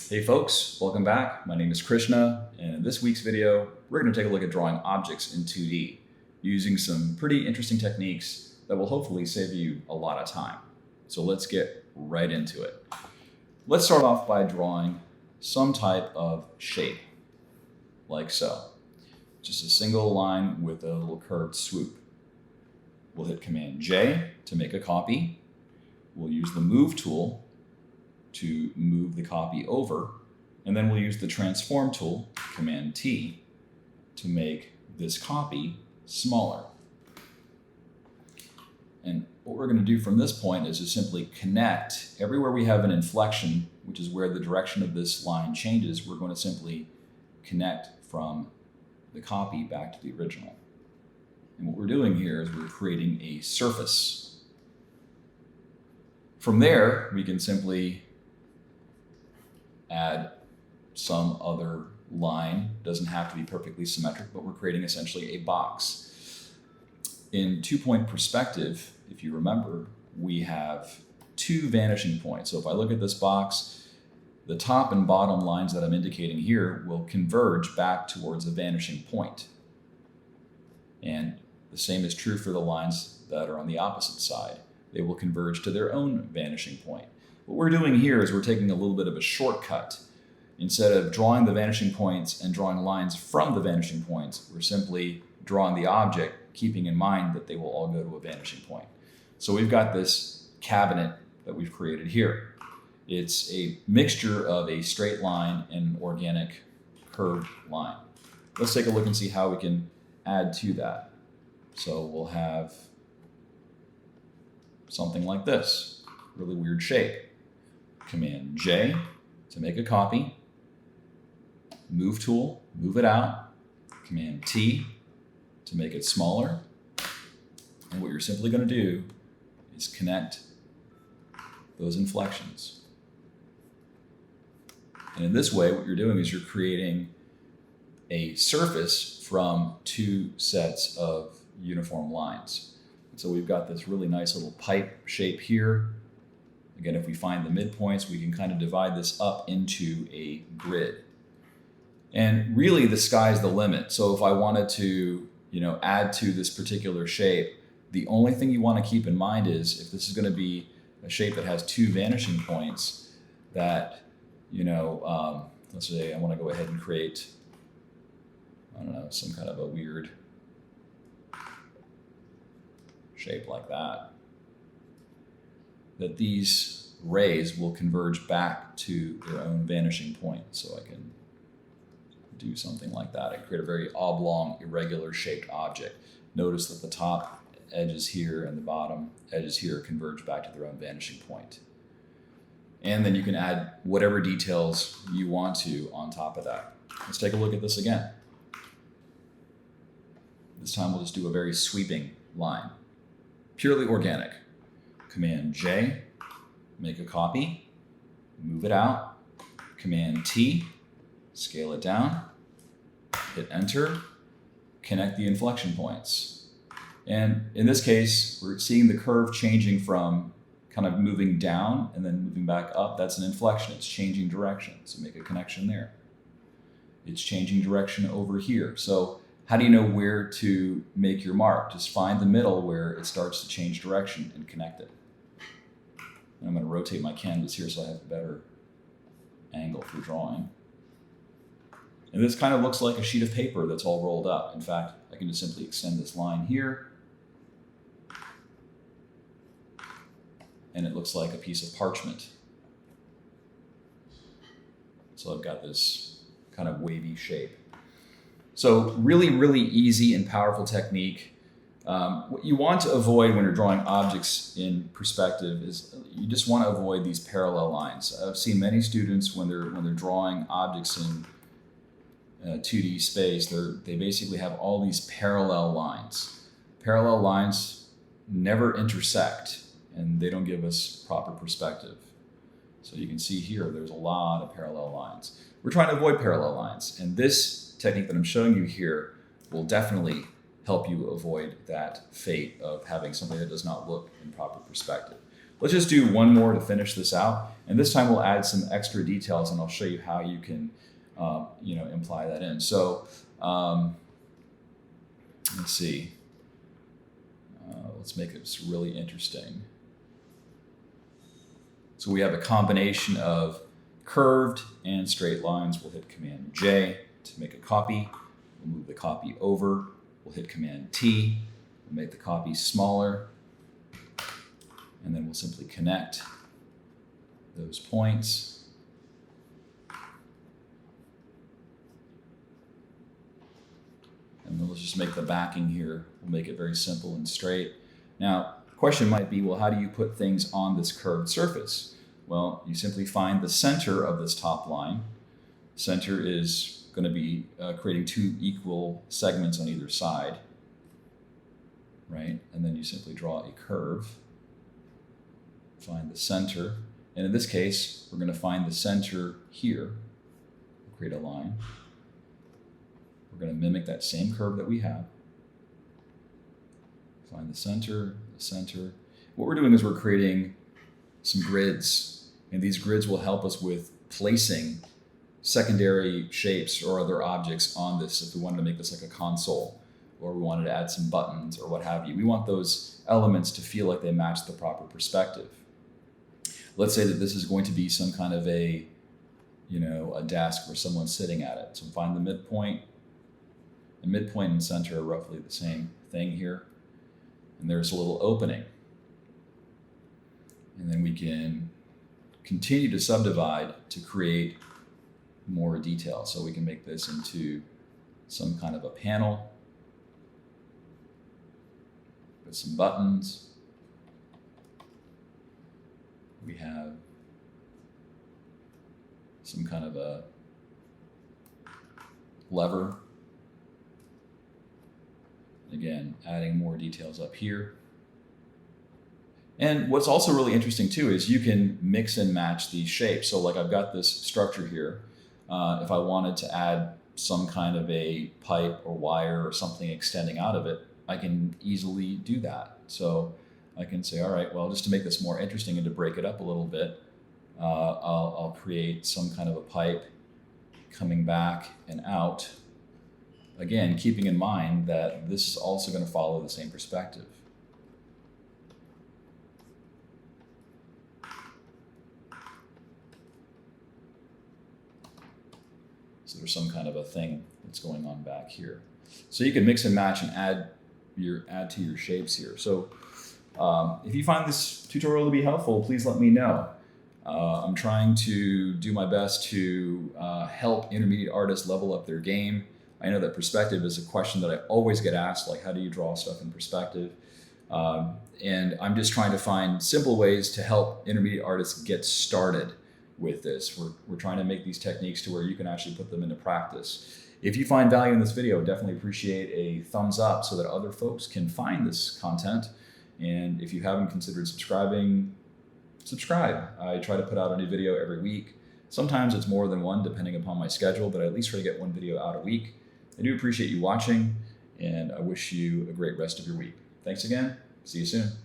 Hey folks, welcome back. My name is Krishna, and in this week's video, we're going to take a look at drawing objects in 2D using some pretty interesting techniques that will hopefully save you a lot of time. So let's get right into it. Let's start off by drawing some type of shape, like so. Just a single line with a little curved swoop. We'll hit Command J to make a copy. We'll use the Move tool to move the copy over, and then we'll use the Transform tool, Command T, to make this copy smaller. And what we're going to do from this point is just simply connect. Everywhere we have an inflection, which is where the direction of this line changes, we're going to simply connect from the copy back to the original. And what we're doing here is we're creating a surface. From there, we can simply add some other line. Doesn't have to be perfectly symmetric, but we're creating essentially a box. In two-point perspective, if you remember, we have two vanishing points. So if I look at this box, the top and bottom lines that I'm indicating here will converge back towards a vanishing point. And the same is true for the lines that are on the opposite side. They will converge to their own vanishing point. What we're doing here is we're taking a little bit of a shortcut. Instead of drawing the vanishing points and drawing lines from the vanishing points, we're simply drawing the object, keeping in mind that they will all go to a vanishing point. So we've got this cabinet that we've created here. It's a mixture of a straight line and an organic curved line. Let's take a look and see how we can add to that. So we'll have something like this, really weird shape. Command J to make a copy, Move tool, move it out, Command T to make it smaller, and what you're simply going to do is connect those inflections. And in this way, what you're doing is you're creating a surface from two sets of uniform lines. And so we've got this really nice little pipe shape here. Again, if we find the midpoints, we can kind of divide this up into a grid. And really, the sky's the limit. So if I wanted to, add to this particular shape, the only thing you want to keep in mind is if this is going to be a shape that has two vanishing points, that, let's say I want to go ahead and create, some kind of a weird shape like that. That these rays will converge back to their own vanishing point. So I can do something like that. I create a very oblong, irregular shaped object. Notice that the top edges here and the bottom edges here converge back to their own vanishing point. And then you can add whatever details you want to on top of that. Let's take a look at this again. This time we'll just do a very sweeping line, purely organic. Command J, make a copy, move it out, Command T, scale it down, hit Enter, connect the inflection points. And in this case, we're seeing the curve changing from kind of moving down and then moving back up. That's an inflection. It's changing direction. So make a connection there. It's changing direction over here. So how do you know where to make your mark? Just find the middle where it starts to change direction and connect it. I'm going to rotate my canvas here so I have a better angle for drawing. And this kind of looks like a sheet of paper that's all rolled up. In fact, I can just simply extend this line here, and it looks like a piece of parchment. So I've got this kind of wavy shape. So really, really easy and powerful technique. What you want to avoid when you're drawing objects in perspective is you just want to avoid these parallel lines. I've seen many students when they're drawing objects in 2D space, they basically have all these parallel lines. Parallel lines never intersect, and they don't give us proper perspective. So you can see here, there's a lot of parallel lines. We're trying to avoid parallel lines, and this technique that I'm showing you here will definitely help you avoid that fate of having something that does not look in proper perspective. Let's just do one more to finish this out. And this time we'll add some extra details, and I'll show you how you can imply that in. So let's see. Let's make this really interesting. So we have a combination of curved and straight lines. We'll hit Command J to make a copy. We'll move the copy over. We'll hit Command T. We'll make the copy smaller. And then we'll simply connect those points. And then let's just make the backing here. We'll make it very simple and straight. Now, the question might be, well, how do you put things on this curved surface? Well, you simply find the center of this top line. Center is going to be creating two equal segments on either side, right? And then you simply draw a curve. Find the center. And in this case, we're going to find the center here. Create a line. We're going to mimic that same curve that we have. Find the center, the center. What we're doing is we're creating some grids. And these grids will help us with placing secondary shapes or other objects on this. If we wanted to make this like a console, or we wanted to add some buttons or what have you, we want those elements to feel like they match the proper perspective. Let's say that this is going to be some kind of a desk where someone's sitting at it. So find the midpoint. The midpoint and center are roughly the same thing here. And there's a little opening. And then we can continue to subdivide to create more detail. So we can make this into some kind of a panel with some buttons. We have some kind of a lever. Again, adding more details up here. And what's also really interesting too is you can mix and match these shapes. So like I've got this structure here. If I wanted to add some kind of a pipe or wire or something extending out of it, I can easily do that. So I can say, all right, well, just to make this more interesting and to break it up a little bit, I'll create some kind of a pipe coming back and out. Again, keeping in mind that this is also going to follow the same perspective. So there's some kind of a thing that's going on back here. So you can mix and match and add to your shapes here. So if you find this tutorial to be helpful, please let me know. I'm trying to do my best to help intermediate artists level up their game. I know that perspective is a question that I always get asked, like how do you draw stuff in perspective? And I'm just trying to find simple ways to help intermediate artists get started with this. We're trying to make these techniques to where you can actually put them into practice. If you find value in this video, definitely appreciate a thumbs up so that other folks can find this content. And if you haven't considered subscribing, subscribe. I try to put out a new video every week. Sometimes it's more than one depending upon my schedule, but I at least try to get one video out a week. I do appreciate you watching, and I wish you a great rest of your week. Thanks again. See you soon.